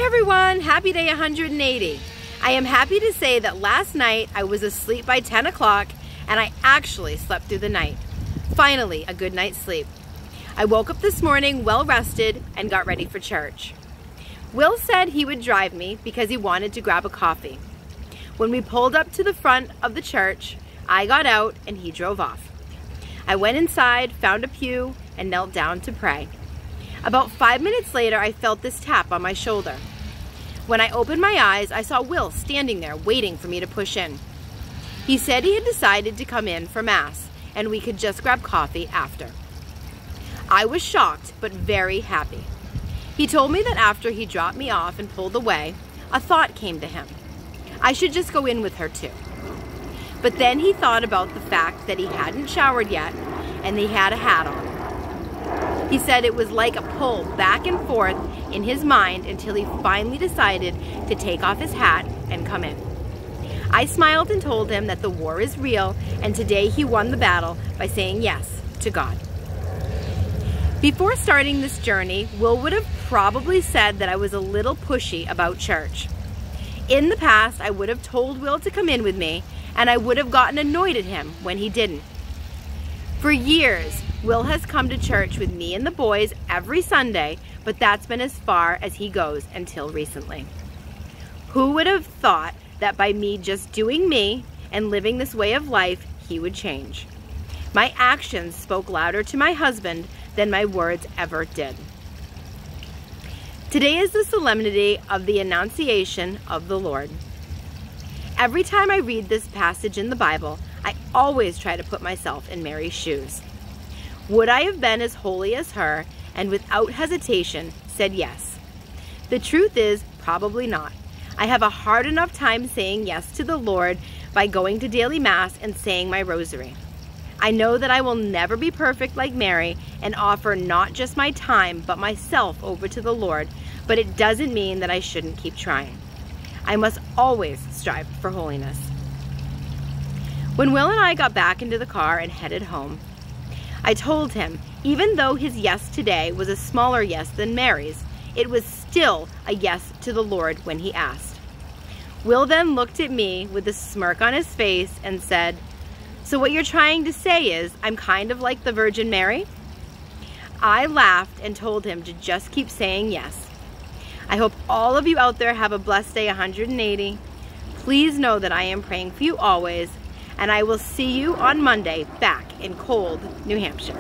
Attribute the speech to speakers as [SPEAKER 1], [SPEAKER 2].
[SPEAKER 1] everyone, happy day 180. I am happy to say that last night I was asleep by 10 o'clock and I actually slept through the night. Finally, a good night's sleep. I woke up this morning well rested and got ready for church. Will said he would drive me because he wanted to grab a coffee. When we pulled up to the front of the church, I got out and he drove off. I went inside, found a pew, and knelt down to pray. About 5 minutes later, I felt this tap on my shoulder. When I opened my eyes, I saw Will standing there waiting for me to push in. He said he had decided to come in for Mass and we could just grab coffee after. I was shocked but very happy. He told me that after he dropped me off and pulled away, a thought came to him. I should just go in with her too. But then he thought about the fact that he hadn't showered yet and he had a hat on. He said it was like a pull back and forth in his mind until he finally decided to take off his hat and come in. I smiled and told him that the war is real and today he won the battle by saying yes to God. Before starting this journey, Will would have probably said that I was a little pushy about church. In the past, I would have told Will to come in with me and I would have gotten annoyed at him when he didn't. For years, Will has come to church with me and the boys every Sunday, but that's been as far as he goes until recently. Who would have thought that by me just doing me and living this way of life, he would change? My actions spoke louder to my husband than my words ever did. Today is the solemnity of the Annunciation of the Lord. Every time I read this passage in the Bible, I always try to put myself in Mary's shoes. Would I have been as holy as her and without hesitation said yes? The truth is, probably not. I have a hard enough time saying yes to the Lord by going to daily Mass and saying my rosary. I know that I will never be perfect like Mary and offer not just my time but myself over to the Lord, but it doesn't mean that I shouldn't keep trying. I must always strive for holiness. When Will and I got back into the car and headed home, I told him, even though his yes today was a smaller yes than Mary's, it was still a yes to the Lord when he asked. Will then looked at me with a smirk on his face and said, "So what you're trying to say is, I'm kind of like the Virgin Mary?" I laughed and told him to just keep saying yes. I hope all of you out there have a blessed day 180. Please know that I am praying for you always, and I will see you on Monday back in cold New Hampshire.